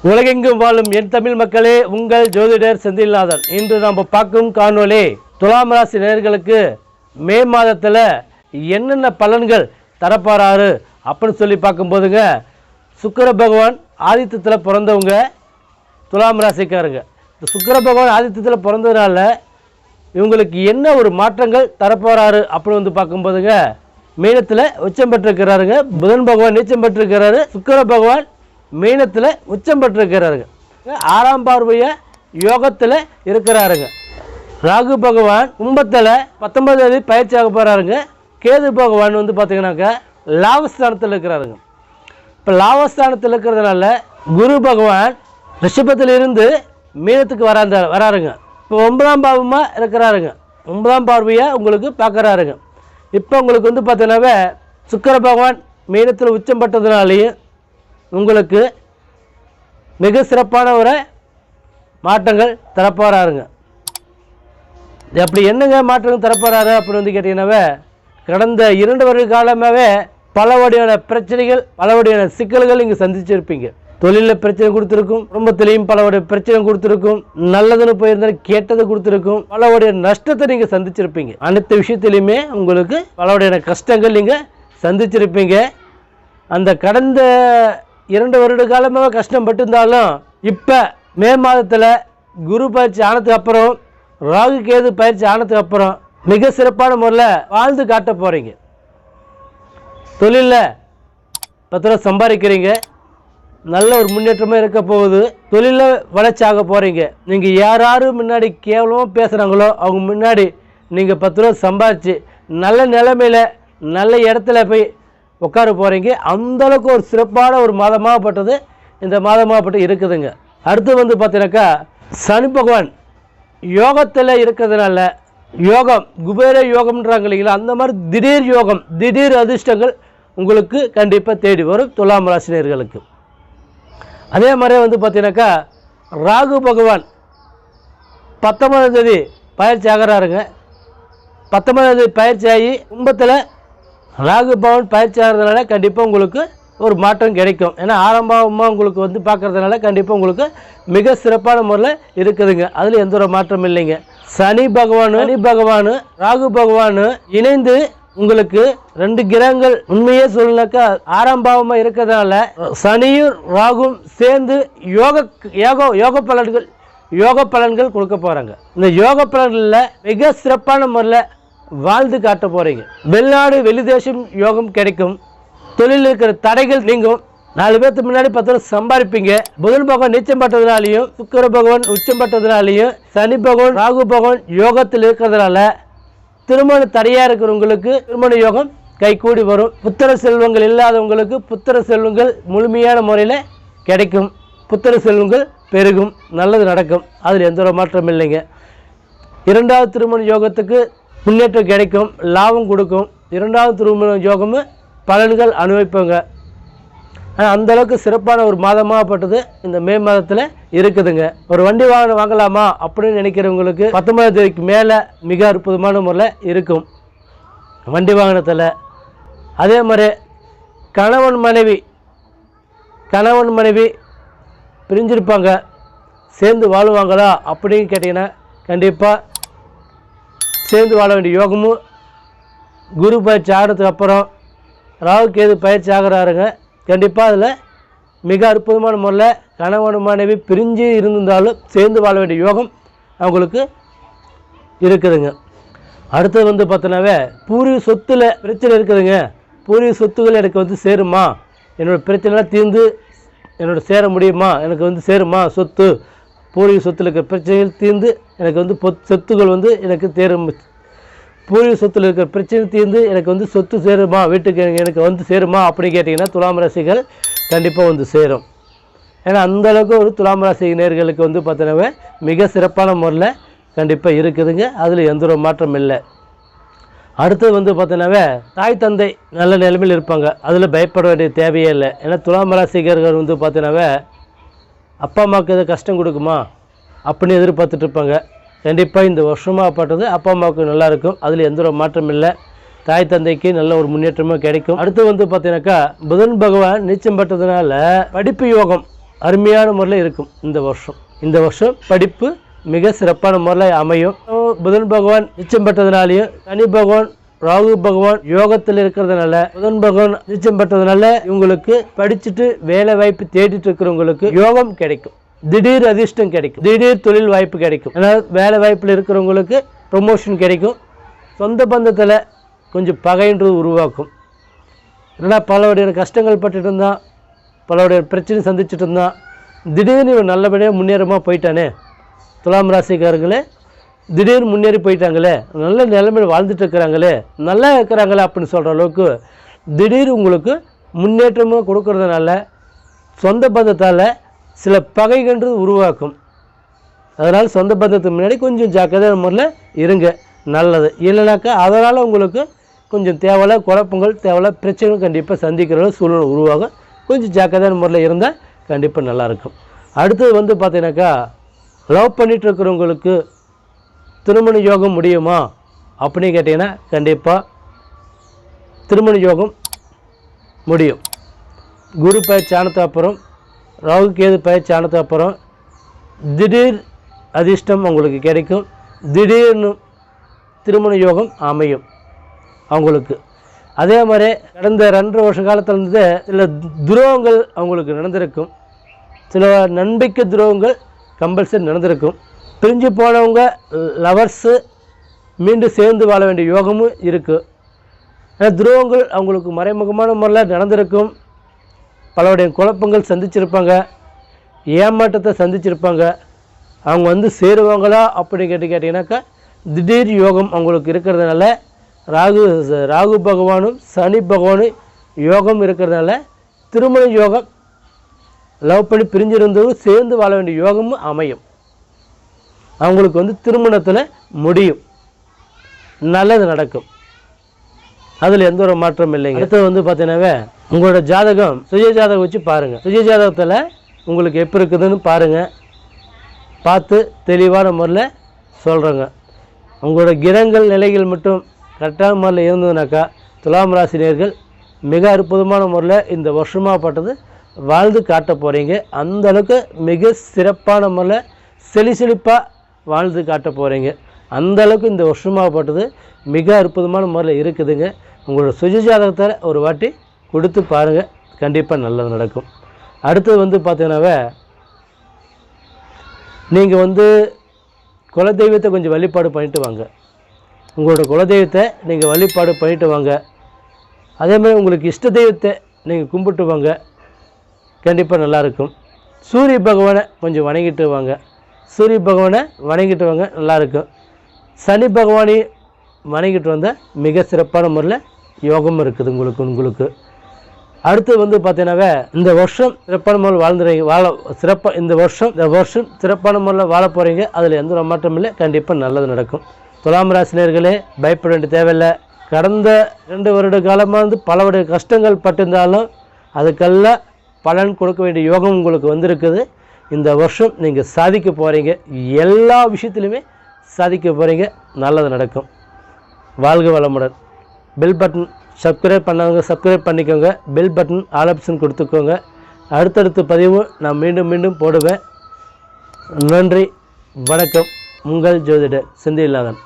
உலகெங்கும் வாழும் என் தமிழ் மக்களே, உங்கள் ஜோதிடர் செந்தில்நாதன். இன்று நாம் பார்க்கும் காணொளி துலாம் ராசி நேயர்களுக்கு மே மாதத்தில் என்னென்ன பலன்கள் தரப்போறாரு அப்படின்னு சொல்லி பார்க்கும்போதுங்க, சுக்கிர பகவான் ஆதித்தத்தில் பிறந்தவங்க துலாம் ராசிக்காரங்க. இந்த சுக்கிர பகவான் ஆதித்தத்தில் பிறந்ததுனால இவங்களுக்கு என்ன ஒரு மாற்றங்கள் தரப்போறாரு அப்படின்னு பார்க்கும்போதுங்க, மீனத்தில் உச்சம் பெற்றிருக்கிறாருங்க. புதன் பகவான் நீச்சம் பெற்றிருக்கிறாரு. சுக்கிர பகவான் மீனத்தில் உச்சம் பெற்றிருக்கிறாருங்க. 6ஆம் பார்வைய யோகத்தில் இருக்கிறாருங்க. ராகு பகவான் கும்பத்தில் 19ஆம் தேதி பயிற்சியாக போகிறாருங்க. கேது பகவான் பார்த்தீங்கன்னாக்கா லாபஸ்தானத்தில் இருக்கிறாருங்க. இப்போ லாபஸ்தானத்தில் இருக்கிறதுனால குரு பகவான் ரிஷபத்தில் இருந்து மீனத்துக்கு வராருங்க. இப்போ 9ஆம் பாவமாக இருக்கிறாருங்க. 9ஆம் பார்வையாக உங்களுக்கு பார்க்குறாருங்க. இப்போ உங்களுக்கு பார்த்தீங்கன்னாவே சுக்கிர பகவான் மீனத்தில் உச்சம் பெற்றதுனாலேயும் உங்களுக்கு மிக சிறப்பான ஒரு மாற்றங்கள் தரப்போறாருங்க. அப்படி என்னங்க மாற்றங்கள் தரப்போறாரு அப்படின்னு கேட்டீங்கன்னாவே, கடந்த 2 வருட காலமாகவே பல வகையான பிரச்சனைகள், பல வகையான சிக்கல்கள் இங்கே சந்திச்சிருப்பீங்க. தொழிலில் பிரச்சனை கொடுத்துருக்கும், குடும்பத்திலையும் பல வகை பிரச்சனை கொடுத்துருக்கும், நல்லதுன்னு போயிருந்தாலும் கேட்டது கொடுத்துருக்கும், பல வகையான நஷ்டத்தை நீங்கள் சந்திச்சிருப்பீங்க. அனைத்து விஷயத்திலையுமே உங்களுக்கு பல வகையான கஷ்டங்கள் நீங்கள் சந்திச்சிருப்பீங்க. அந்த கடந்த 2 வருட காலமாக கஷ்டப்பட்டிருந்தாலும் இப்போ மே மாதத்தில் குரு பயிற்சி ஆனதுக்கு அப்புறம், ராகு கேது பயிற்சி ஆனதுக்கு அப்புறம் மிக சிறப்பான முறையில் வாழ்ந்து காட்ட போகிறீங்க. தொழிலில் 10 ரூபா சம்பாதிக்கிறீங்க, நல்ல ஒரு முன்னேற்றமாக இருக்க போகுது. தொழிலில் வளர்ச்சி ஆக போகிறீங்க. நீங்கள் யார் முன்னாடி கேவலமாக பேசுகிறாங்களோ அவங்க முன்னாடி நீங்கள் 10 ரூபா சம்பாதிச்சு நல்ல நிலைமையில் நல்ல இடத்துல போய் உட்கார போகிறீங்க. அந்தளவுக்கு ஒரு சிறப்பான ஒரு மாதமாகப்பட்டது இந்த மாதமாகப்பட்டு இருக்குதுங்க. அடுத்து பார்த்தீங்கன்னாக்கா சனி பகவான் யோகத்தில் இருக்கிறதுனால, யோகம் குபேர யோகம்ன்றாங்க இல்லைங்களா, அந்த மாதிரி திடீர் யோகம், திடீர் அதிர்ஷ்டங்கள் உங்களுக்கு கண்டிப்பாக தேடி வரும் துலாம் ராசினியர்களுக்கு. அதே மாதிரி பார்த்தீங்கன்னாக்கா ராகு பகவான் 19ஆம் தேதி பயிற்சி ஆகிறாருங்க. 19ஆம் தேதி பயிற்சி ஆகி கும்பத்தில் ராகு பவன் பயிற்சி ஆகிறதுனால கண்டிப்பாக உங்களுக்கு ஒரு மாற்றம் கிடைக்கும். ஏன்னா 6ஆம் பாவமாக உங்களுக்கு பார்க்கறதுனால கண்டிப்பாக உங்களுக்கு மிக சிறப்பான முறையில் இருக்குதுங்க. அதில் எந்த ஒரு மாற்றம் இல்லைங்க. சனி பகவானு ராகு பகவானு இணைந்து உங்களுக்கு 2 கிரகங்கள் உண்மையே சொல்லனாக்கா 6ஆம் பாவமாக இருக்கிறதுனால சனியும் ராகும் சேர்ந்து யோக பலன்கள் கொடுக்க போகிறாங்க. இந்த யோக பலன்களில் மிக சிறப்பான முறையில் வாழ்ந்து காட்ட போகிறீங்க. வெளிநாடு வெளிதேசம் யோகம் கிடைக்கும். தொழிலில் இருக்கிற தடைகள் நீங்கும். 4 பேருக்கு முன்னாடி 10 ரூபா சம்பாதிப்பீங்க. புதன் பகவான் நீச்சம் பெற்றதுனாலையும், சுக்கிர பகவான் உச்சம் பெற்றதுனாலையும், சனி பகவான் ராகு பகவான் யோகத்தில் இருக்கிறதுனால திருமண தடையாக இருக்கிறவங்களுக்கு திருமண யோகம் கைகூடி வரும். புத்திர செல்வங்கள் இல்லாதவங்களுக்கு புத்திர செல்வங்கள் முழுமையான முறையில் கிடைக்கும். புத்திர செல்வங்கள் பெருகும், நல்லது நடக்கும். அதில் எந்த ஒரு மாற்றம் இல்லைங்க. 2வது திருமண யோகத்துக்கு முன்னேற்றம் கிடைக்கும், லாபம் கொடுக்கும். 2வது திருமண யோகமும் பலன்கள் அனுபவிப்போங்க. ஆனால் அந்தளவுக்கு சிறப்பான ஒரு மாதமாகப்பட்டது இந்த மே மாதத்தில் இருக்குதுங்க. ஒரு வண்டி வாகனம் வாங்கலாமா அப்படின்னு நினைக்கிறவங்களுக்கு 19ஆம் தேதிக்கு மேலே மிக அற்புதமான முறையில் இருக்கும் வண்டி வாகனத்தில். அதே மாதிரி கணவன் மனைவி பிரிஞ்சிருப்பாங்க, சேர்ந்து வாழுவாங்களா அப்படின்னு கேட்டிங்கன்னா கண்டிப்பாக சேர்ந்து வாழ வேண்டிய யோகமும் குரு பயிற்சி ஆகிறதுக்கு அப்புறம் ராகு கேது பயிற்சி ஆகிறாருங்க. கண்டிப்பாக அதில் மிக அற்புதமான முறையில் கணவன் மனைவி பிரிஞ்சு இருந்திருந்தாலும் சேர்ந்து வாழ வேண்டிய யோகம் அவங்களுக்கு இருக்குதுங்க. அடுத்தது பார்த்தோன்னாவே பூர்வீக சொத்தில் பிரச்சனை இருக்குதுங்க. பூர்வீக சொத்துக்கள் எனக்கு சேருமா, என்னோடய பிரச்சனைலாம் தீர்ந்து என்னோட சேர முடியுமா, எனக்கு சேருமா சொத்து, பூர்வீக சொத்தில் இருக்கிற பிரச்சனைகள் தீர்ந்து எனக்கு சொத்துக்கள் எனக்கு தேரும், பூர்வீக சொத்தில் இருக்கிற பிரச்சனை தீர்ந்து எனக்கு சொத்து சேருமா, வீட்டுக்கு எனக்கு சேருமா அப்படின்னு கேட்டிங்கன்னா துலாம் ராசிகள் கண்டிப்பாக சேரும். ஏன்னா அந்தளவுக்கு ஒரு துலாம் ராசி நேயர்களுக்கு பார்த்தீங்கன்னா மிக சிறப்பான முறையில் கண்டிப்பாக இருக்குதுங்க. அதில் எந்த ஒரு மாற்றம் இல்லை. அடுத்தது பார்த்தீங்கன்னாவே தாய் தந்தை நல்ல நிலைமையில் இருப்பாங்க. அதில் பயப்பட வேண்டிய தேவையே இல்லை. ஏன்னா துலாம் ராசிகர்கள் பார்த்தீங்கன்னாவே அப்பா அம்மாவுக்கு எதாவது கஷ்டம் கொடுக்குமா அப்படின்னு எதிர்பார்த்துட்டு இருப்பாங்க. கண்டிப்பாக இந்த வருஷமாகப்பட்டது அப்பா அம்மாவுக்கு நல்லாயிருக்கும். அதில் எந்த ஒரு மாற்றம் இல்லை. தாய் தந்தைக்கு நல்ல ஒரு முன்னேற்றமாக கிடைக்கும். அடுத்து பார்த்தீங்கன்னாக்கா புதன் பகவான் நீச்சம் பெற்றதுனால படிப்பு யோகம் அருமையான முறையில் இருக்கும். இந்த வருஷம் படிப்பு மிக சிறப்பான முறையில் அமையும். புதன் பகவான் நிச்சயம் பெற்றதுனாலையும் சனி பகவான் ராகு பகவான் யோகத்தில் இருக்கிறதுனால புதன் பகவான் நிச்சயம் பெற்றதுனால இவங்களுக்கு படிச்சுட்டு வேலை வாய்ப்பு தேடிட்டு இருக்கிறவங்களுக்கு யோகம் கிடைக்கும். திடீர் அதிர்ஷ்டம் கிடைக்கும். திடீர் தொழில் வாய்ப்பு கிடைக்கும். ஏன்னா வேலை வாய்ப்பில் இருக்கிறவங்களுக்கு ப்ரொமோஷன் கிடைக்கும். சொந்த பந்தத்தில் கொஞ்சம் பகைன்றது உருவாக்கும். ஏன்னா பலவுடைய கஷ்டங்கள் பட்டுட்டு இருந்தான், பலவுடைய பிரச்சனை சந்திச்சுட்டு இருந்தான், திடீர்னு இவன் நல்லபடியாக முன்னேறமாக போயிட்டானே. துலாம் ராசிக்காரங்களே திடீர்னு முன்னேறி போயிட்டாங்களே, நல்ல நிலைமையில் வாழ்ந்துட்டு இருக்கிறாங்களே, நல்லா இருக்கிறாங்களே அப்படின்னு சொல்கிற அளவுக்கு திடீர் உங்களுக்கு முன்னேற்றமாக கொடுக்கறதுனால சொந்த பந்தத்தால் சில பகைகன்றது உருவாக்கும். அதனால் சொந்த பந்தத்துக்கு முன்னாடி கொஞ்சம் ஜாக்கிரதையான முறையில் இருங்க, நல்லது. இல்லைனாக்கா அதனால் உங்களுக்கு கொஞ்சம் தேவையில்ல குழப்பங்கள், தேவையில்ல பிரச்சனைகள் கண்டிப்பாக சந்திக்கிற சூழ்நிலை உருவாகும். கொஞ்சம் ஜாக்கிரதையான முறையில் இருந்தால் கண்டிப்பாக நல்லாயிருக்கும். அடுத்தது பார்த்தீங்கன்னாக்கா லவ் பண்ணிகிட்டு இருக்கிறவங்களுக்கு திருமண யோகம் முடியுமா அப்படின்னு கேட்டிங்கன்னா கண்டிப்பாக திருமண யோகம் முடியும். குரு பயிற்சி ஆனதுக்கு அப்புறம், ராகு கேது பயிற்சி ஆனதுக்கு அப்புறம் திடீர் அதிர்ஷ்டம் உங்களுக்கு கிடைக்கும். திடீர்னு திருமண யோகம் அமையும் அவங்களுக்கு. அதே மாதிரி கடந்த 2 வருஷ காலத்திலிருந்து சில துரோகங்கள் அவங்களுக்கு நடந்திருக்கும். சில நம்பிக்கை துரோகங்கள் கம்பல்சரி நடந்திருக்கும். பிரிஞ்சு போனவங்க லவர்ஸு மீண்டும் சேர்ந்து வாழ வேண்டிய யோகமும் இருக்குது. துரோகங்கள் அவங்களுக்கு மறைமுகமான முறையில் நடந்திருக்கும். பலருடைய குழப்பங்கள் சந்திச்சிருப்பாங்க, ஏமாற்றத்தை சந்திச்சிருப்பாங்க. அவங்க சேருவாங்களா அப்படின்னு கேட்டிங்கனாக்கா திடீர் யோகம் அவங்களுக்கு இருக்கிறதுனால ராகு பகவானும் சனி பகவானும் யோகம் இருக்கிறதுனால திருமண யோகம், லவ் பண்ணி பிரிஞ்சிருந்தவங்க சேர்ந்து வாழ வேண்டிய யோகமும் அமையும். அவங்களுக்கு திருமணத்தில் முடியும், நல்லது நடக்கும். அதில் எந்த ஒரு மாற்றம் இல்லைங்க. அடுத்தது பார்த்தீங்கன்னாவே உங்களோட ஜாதகம் சுய ஜாதகம் வச்சு பாருங்கள். சுய ஜாதகத்தில் உங்களுக்கு எப்படி இருக்குதுன்னு பாருங்கள். பார்த்து தெளிவான முறையில் சொல்கிறேங்க. உங்களோட கிரகங்கள் நிலைகள் மட்டும் கரெக்டான முறையில் இருந்ததுனாக்கா துலாம் ராசினியர்கள் மிக அற்புதமான முறையில் இந்த வருஷமாகப்பட்டது வாழ்ந்து காட்ட போகிறீங்க. அந்தளவுக்கு மிக சிறப்பான முறையில் செழிப்பாக வாழ்ந்து காட்ட போகிறீங்க. அந்தளவுக்கு இந்த வருஷமாகப்பட்டது மிக அற்புதமான முறையில் இருக்குதுங்க. உங்களோட சுய ஜாதகத்தை ஒரு வாட்டி கொடுத்து பாருங்கள், கண்டிப்பாக நல்லது நடக்கும். அடுத்தது பார்த்தீங்கன்னாவே நீங்கள் குலதெய்வத்தை கொஞ்சம் வழிபாடு பண்ணிட்டு வாங்க. உங்களோட குலதெய்வத்தை நீங்கள் வழிபாடு பண்ணிட்டு வாங்க. அதேமாதிரி உங்களுக்கு இஷ்ட தெய்வத்தை நீங்கள் கும்பிட்டு வாங்க, கண்டிப்பாக நல்லாயிருக்கும். சூரிய பகவானை கொஞ்சம் வணங்கிட்டு வாங்க. சூரிய பகவானை வணங்கிட்டு வாங்க, நல்லாயிருக்கும். சனி பகவானை வணங்கிட்டு வந்தால் மிக சிறப்பான முறையில் யோகம் இருக்குது உங்களுக்கு. அடுத்து பார்த்தீங்கன்னாவே இந்த வருஷம் சிறப்பான முறையில் வாழ்ந்துறீங்க. இந்த வருஷம் சிறப்பான முறையில் வாழ போகிறீங்க. அதில் எந்த ஒரு மாற்றம் இல்லை, கண்டிப்பாக நல்லது நடக்கும். துலாம் ராசினியர்களே பயப்பட வேண்டிய தேவையில்லை. கடந்த 2 வருட காலமாக பலவுடைய கஷ்டங்கள் பட்டிருந்தாலும் அதுக்கெல்லாம் பலன் கொடுக்க வேண்டிய யோகம் உங்களுக்கு வந்திருக்குது. இந்த வருஷம் நீங்கள் சாதிக்க போகிறீங்க. எல்லா விஷயத்துலையுமே சாதிக்க போகிறீங்க, நல்லது நடக்கும். வாழ்க வளமுடன். பெல் பட்டன் சப்ஸ்கிரைப் பண்ணாங்க, சப்ஸ்கிரைப் பண்ணிக்கோங்க. பெல் பட்டன் ஆல் ஆப்ஷன் கொடுத்துக்கோங்க. அடுத்தடுத்த பதிவு நான் மீண்டும் போடுவேன். நன்றி, வணக்கம். உங்கள் ஜோதிடர் செந்தில்நாதன்.